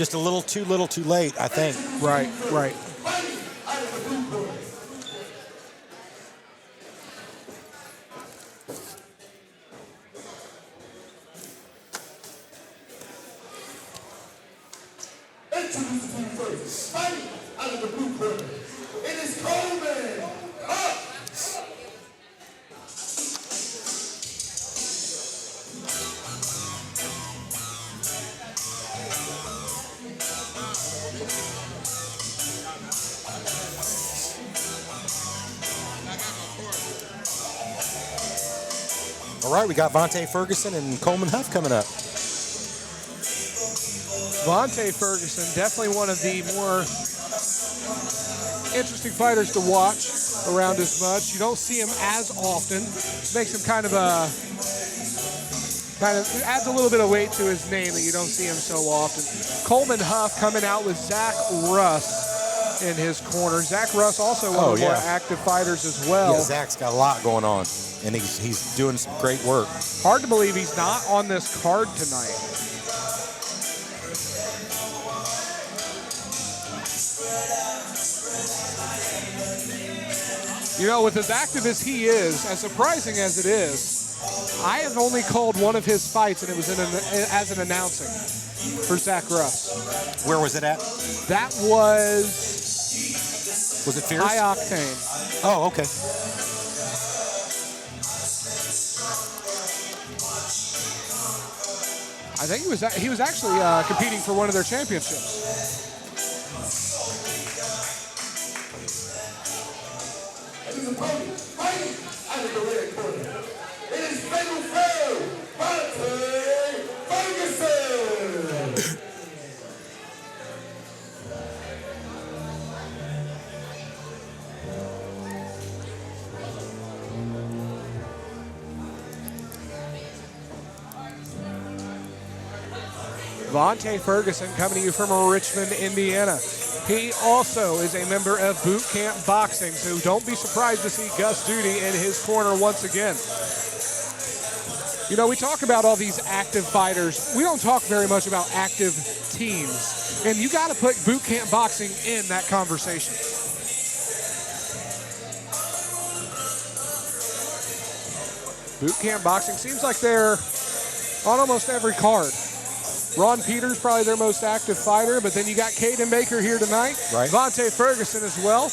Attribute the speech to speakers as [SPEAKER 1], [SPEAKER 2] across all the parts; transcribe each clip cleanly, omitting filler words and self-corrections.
[SPEAKER 1] Just a little too late, I think.
[SPEAKER 2] Right, right.
[SPEAKER 3] Introducing first, fighting out of the blue corner. It is Coleman Huff.
[SPEAKER 1] All right, we got Vante Ferguson and Coleman Huff coming up.
[SPEAKER 2] Vante Ferguson, definitely one of the more interesting fighters to watch around as much. You don't see him as often. Makes him kind of adds a little bit of weight to his name that you don't see him so often. Coleman Huff coming out with Zach Russ in his corner. Zach Russ also one of the more active fighters as well.
[SPEAKER 1] Yeah, Zach's got a lot going on, and he's doing some great work.
[SPEAKER 2] Hard to believe he's not on this card tonight. You know, with as active as he is, as surprising as it is, I have only called one of his fights, and it was as an announcing for Zach Russ.
[SPEAKER 1] Where was it at?
[SPEAKER 2] That was
[SPEAKER 1] it Fierce?
[SPEAKER 2] High Octane.
[SPEAKER 1] Oh, okay.
[SPEAKER 2] I think he was actually competing for one of their championships.
[SPEAKER 3] Fighting out of the red corner. It is Vante Ferguson.
[SPEAKER 2] Vante Ferguson coming to you from Richmond, Indiana. He also is a member of Boot Camp Boxing, so don't be surprised to see Gus Duty in his corner once again. You know, we talk about all these active fighters. We don't talk very much about active teams, and you got to put Boot Camp Boxing in that conversation. Boot Camp Boxing seems like they're on almost every card. Ron Peters, probably their most active fighter, but then you got Caden Baker here tonight.
[SPEAKER 1] Right.
[SPEAKER 2] Vante Ferguson as well.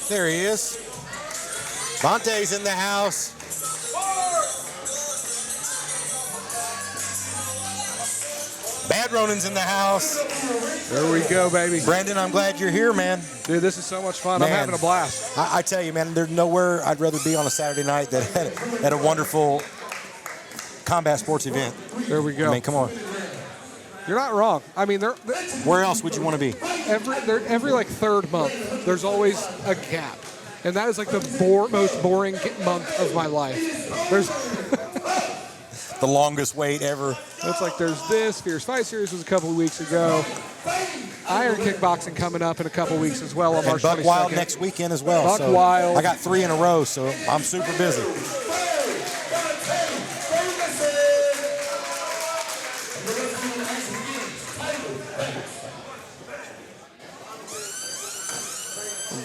[SPEAKER 1] There he is. Vante's in the house. Bad Ronan's in the house.
[SPEAKER 2] There we go, baby.
[SPEAKER 1] Brandon, I'm glad you're here, man.
[SPEAKER 2] Dude, this is so much fun.
[SPEAKER 1] Man,
[SPEAKER 2] I'm having a blast.
[SPEAKER 1] I tell you, man, there's nowhere I'd rather be on a Saturday night than at a wonderful combat sports event.
[SPEAKER 2] There we go.
[SPEAKER 1] I mean, come on.
[SPEAKER 2] You're not wrong. I mean,
[SPEAKER 1] where else would you want to be?
[SPEAKER 2] Every like third month, there's always a gap. And that is like the most boring month of my life. There's
[SPEAKER 1] the longest wait ever.
[SPEAKER 2] It's like there's this. Fierce Fight Series was a couple of weeks ago. Iron Kickboxing coming up in a couple of weeks as well on March 22nd.
[SPEAKER 1] Buck Wild next weekend as well.
[SPEAKER 2] Buck Wild.
[SPEAKER 1] I got 3 in a row, so I'm super busy.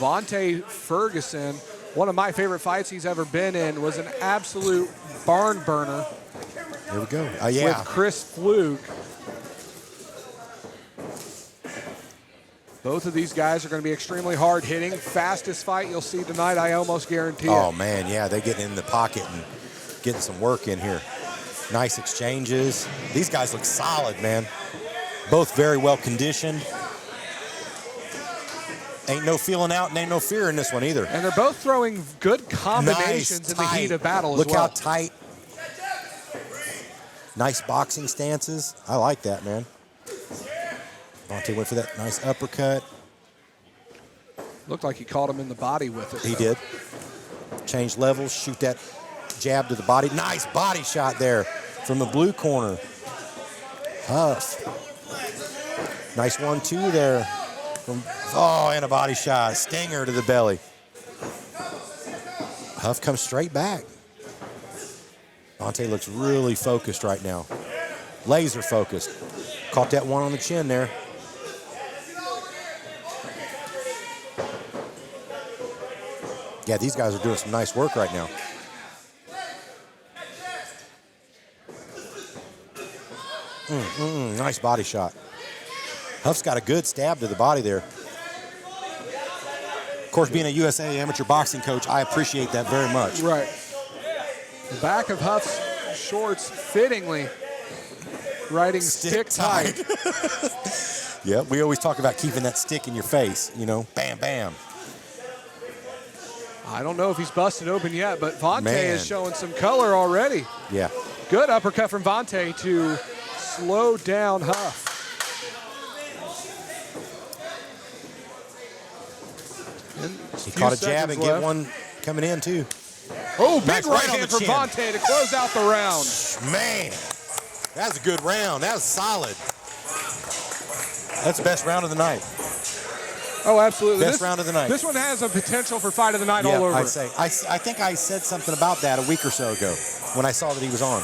[SPEAKER 2] Vante Ferguson, one of my favorite fights he's ever been in, was an absolute barn burner.
[SPEAKER 1] Here we go. Yeah.
[SPEAKER 2] With Chris Fluke. Both of these guys are going to be extremely hard hitting. Fastest fight you'll see tonight, I almost guarantee it.
[SPEAKER 1] Oh, man, yeah, they get in the pocket and getting some work in here. Nice exchanges. These guys look solid, man. Both very well conditioned. Ain't no feeling out and ain't no fear in this one either.
[SPEAKER 2] And they're both throwing good combinations in the heat of battle as well.
[SPEAKER 1] Look how tight. Nice boxing stances. I like that, man. Vante went for that nice uppercut.
[SPEAKER 2] Looked like he caught him in the body with it.
[SPEAKER 1] He did. Change levels, shoot that jab to the body. Nice body shot there from the blue corner. Huff. Nice 1-2 there. And a body shot. Stinger to the belly. Huff comes straight back. Vante looks really focused right now. Laser focused. Caught that one on the chin there. Yeah, these guys are doing some nice work right now. Nice body shot. Huff's got a good stab to the body there. Of course, being a USA amateur boxing coach, I appreciate that very much.
[SPEAKER 2] Right. The back of Huff's shorts fittingly writing stick tight.
[SPEAKER 1] Yeah, we always talk about keeping that stick in your face, you know, bam, bam.
[SPEAKER 2] I don't know if he's busted open yet, but Vante is showing some color already.
[SPEAKER 1] Yeah.
[SPEAKER 2] Good uppercut from Vante to slow down Huff.
[SPEAKER 1] He caught a jab and get one coming in, too.
[SPEAKER 2] Oh, big
[SPEAKER 1] Nice
[SPEAKER 2] right
[SPEAKER 1] right on
[SPEAKER 2] hand
[SPEAKER 1] the
[SPEAKER 2] from
[SPEAKER 1] chin.
[SPEAKER 2] Vante to close out the round.
[SPEAKER 1] Man, that was a good round. That was solid. That's the best round of the night.
[SPEAKER 2] Oh, absolutely.
[SPEAKER 1] Best round of the night.
[SPEAKER 2] This one has a potential for fight of the night all over.
[SPEAKER 1] I'd say. I think I said something about that a week or so ago when I saw that he was on.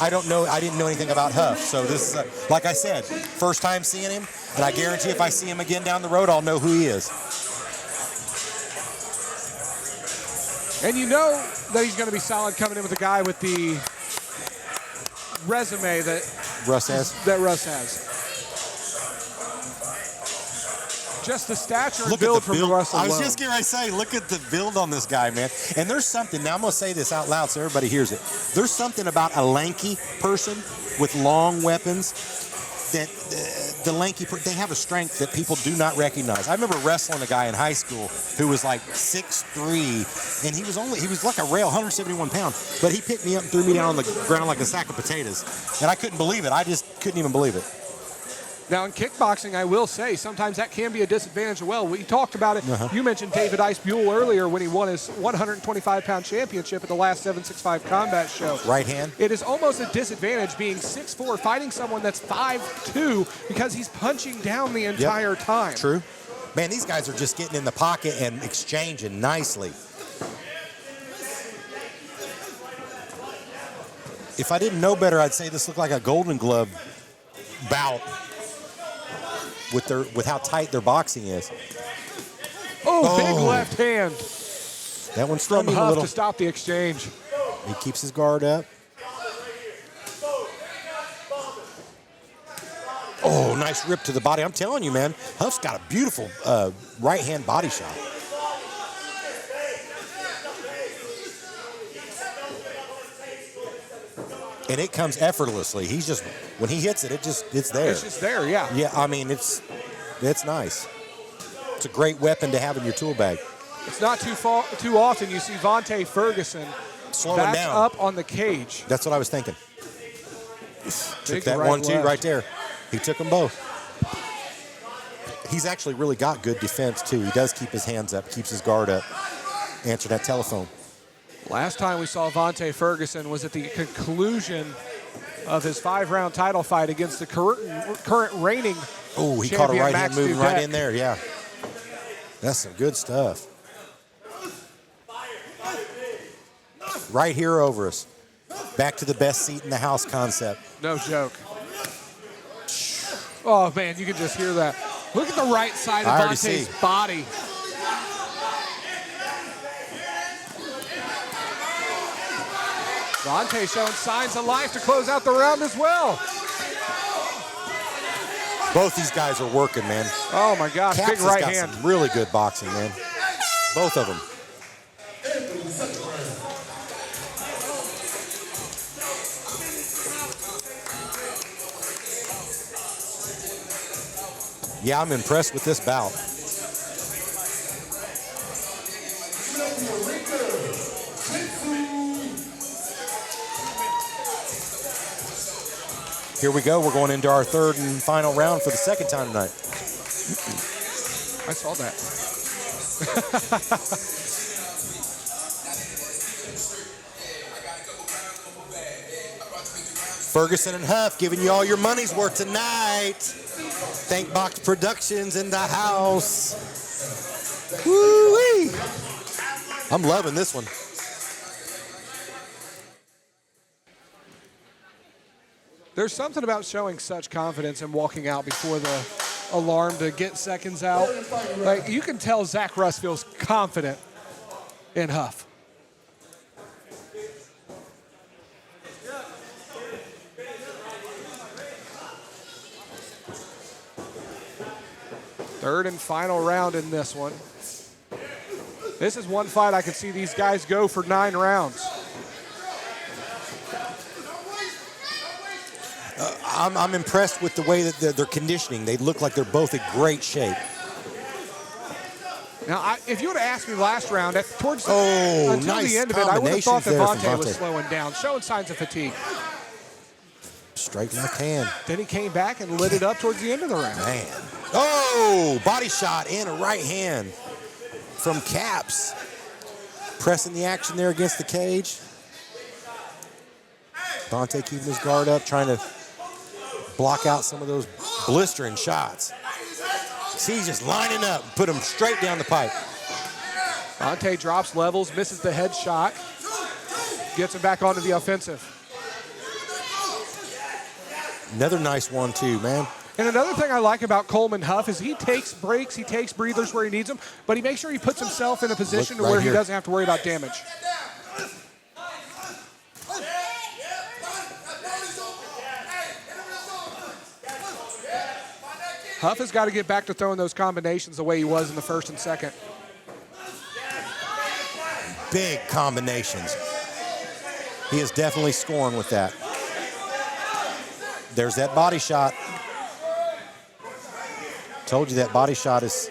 [SPEAKER 1] I don't know. I didn't know anything about Huff. So this is, like I said, first time seeing him, and I guarantee if I see him again down the road, I'll know who he is.
[SPEAKER 2] And you know that he's going to be solid coming in with a guy with the resume that
[SPEAKER 1] Russ has.
[SPEAKER 2] Just the stature and
[SPEAKER 1] Look
[SPEAKER 2] build
[SPEAKER 1] at the
[SPEAKER 2] from
[SPEAKER 1] build.
[SPEAKER 2] Russ alone.
[SPEAKER 1] I was just going to say, look at the build on this guy, man. And there's something, now I'm going to say this out loud so everybody hears it. There's something about a lanky person with long weapons that the lanky, they have a strength that people do not recognize. I remember wrestling a guy in high school who was like 6'3", and he was like a rail, 171 pounds, but he picked me up and threw me down on the ground like a sack of potatoes. And I couldn't believe it. I just couldn't even believe it.
[SPEAKER 2] Now, in kickboxing, I will say, sometimes that can be a disadvantage as well. We talked about it. You mentioned David Ice Buell earlier when he won his 125-pound championship at the last 765 Combat Show.
[SPEAKER 1] Right hand?
[SPEAKER 2] It is almost a disadvantage being 6'4", fighting someone that's 5'2", because he's punching down the entire time.
[SPEAKER 1] True. Man, these guys are just getting in the pocket and exchanging nicely. If I didn't know better, I'd say this looked like a Golden Glove bout with how tight their boxing is.
[SPEAKER 2] Oh, big left hand
[SPEAKER 1] That one's
[SPEAKER 2] from
[SPEAKER 1] from a
[SPEAKER 2] Huff
[SPEAKER 1] little.
[SPEAKER 2] to stop the exchange.
[SPEAKER 1] He keeps his guard up. Oh, nice rip to the body. I'm telling you, man, Huff's got a beautiful right-hand body shot. And it comes effortlessly. He's just, when he hits it, it's there.
[SPEAKER 2] It's just there, yeah.
[SPEAKER 1] Yeah, I mean, it's nice. It's a great weapon to have in your tool bag.
[SPEAKER 2] It's not too often you see Vante Ferguson
[SPEAKER 1] Slow him down.
[SPEAKER 2] up on the cage.
[SPEAKER 1] That's what I was thinking. Took
[SPEAKER 2] Big
[SPEAKER 1] that
[SPEAKER 2] right
[SPEAKER 1] 1-2
[SPEAKER 2] left.
[SPEAKER 1] right there. He took them both. He's actually really got good defense, too. He does keep his hands up, keeps his guard up. Answer that telephone.
[SPEAKER 2] Last time we saw Vante Ferguson was at the conclusion of his 5-round title fight against the current reigning
[SPEAKER 1] Oh, he caught a
[SPEAKER 2] champion,
[SPEAKER 1] right
[SPEAKER 2] Max
[SPEAKER 1] hand moving right
[SPEAKER 2] Dudek.
[SPEAKER 1] in there, yeah. That's some good stuff. Right here over us. Back to the best seat in the house concept.
[SPEAKER 2] No joke. Oh, man, you can just hear that. Look at the right side
[SPEAKER 1] I
[SPEAKER 2] of
[SPEAKER 1] already
[SPEAKER 2] Vante's
[SPEAKER 1] see.
[SPEAKER 2] body. Vante showing signs of life to close out the round as well.
[SPEAKER 1] Both these guys are working, man.
[SPEAKER 2] Oh, my gosh,
[SPEAKER 1] Caps
[SPEAKER 2] big
[SPEAKER 1] has
[SPEAKER 2] right
[SPEAKER 1] got
[SPEAKER 2] hand.
[SPEAKER 1] some really good boxing, man. Both of them. Yeah, I'm impressed with this bout. Here we go. We're going into our third and final round for the second time tonight.
[SPEAKER 2] I saw that.
[SPEAKER 1] Ferguson and Huff giving you all your money's worth tonight. ThinkBox Productions in the house. Woo-wee. I'm loving this one.
[SPEAKER 2] There's something about showing such confidence and walking out before the alarm to get seconds out. Like, you can tell Zach Russ feels confident in Huff. Third and final round in this one. This is one fight I could see these guys go for 9 rounds.
[SPEAKER 1] I'm impressed with the way that they're conditioning. They look like they're both in great shape.
[SPEAKER 2] Now, if you would have asked me last round, until
[SPEAKER 1] nice
[SPEAKER 2] the end of it, I would have thought that
[SPEAKER 1] combination
[SPEAKER 2] Vante was slowing down, showing signs of fatigue.
[SPEAKER 1] Straight left hand.
[SPEAKER 2] Then he came back and lit it up towards the end of the round.
[SPEAKER 1] Man. Oh, body shot and a right hand from Caps. Pressing the action there against the cage. Vante keeping his guard up, trying to block out some of those blistering shots. He's just lining up, put him straight down the pipe.
[SPEAKER 2] Vante drops levels, misses the head shot, gets him back onto the offensive.
[SPEAKER 1] Another nice 1-2, man.
[SPEAKER 2] And another thing I like about Coleman Huff is he takes breaks, he takes breathers where he needs them, but he makes sure he puts himself in a position where he doesn't have to worry about damage. Huff has got to get back to throwing those combinations the way he was in the first and second.
[SPEAKER 1] Big combinations. He is definitely scoring with that. There's that body shot. Told you that body shot is...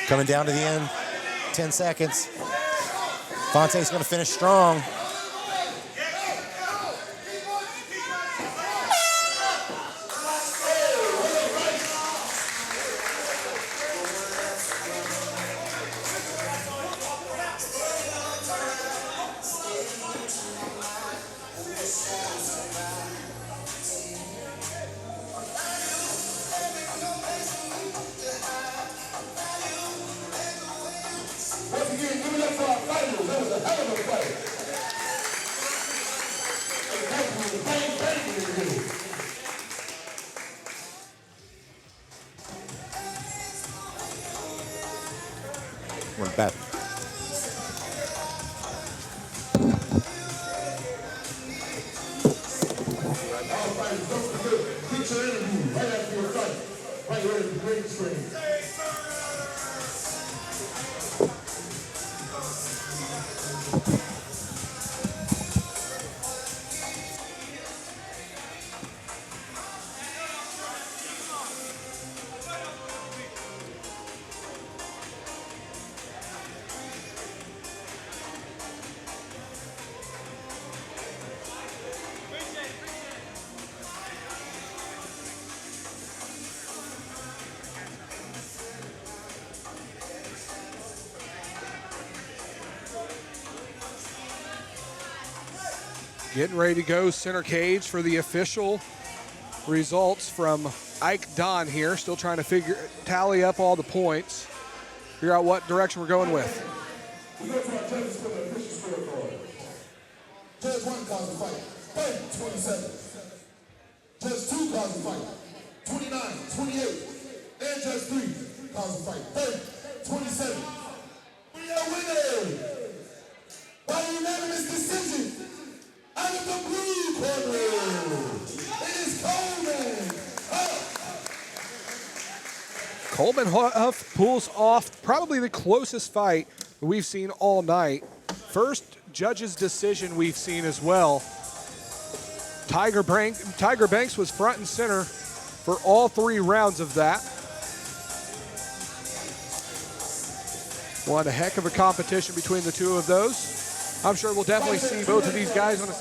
[SPEAKER 1] Coming down to the end, 10 seconds. Vante's going to finish strong.
[SPEAKER 3] Once again, give it up for our fighters. That was a hell of a fight.
[SPEAKER 1] We're back.
[SPEAKER 3] All fighters, don't forget, get your interview right after your fight. Right here at the green screen.
[SPEAKER 2] Getting ready to go center cage for the official results from Ike Don here. Still trying to tally up all the points, figure out what direction we're going with.
[SPEAKER 3] We go to our judges for the official scorecard. Judge 1 calls the fight, 30-27. Judge 2 calls the fight, 29-28. And Judge 3 calls the fight, 30-27. We are winners by unanimous decision. Out of the blue corner, it is Coleman Huff.
[SPEAKER 2] Coleman Huff pulls off probably the closest fight we've seen all night. First judge's decision we've seen as well. Tiger Banks was front and center for all 3 rounds of that. One heck of a competition between the two of those. I'm sure we'll definitely see both of these guys on a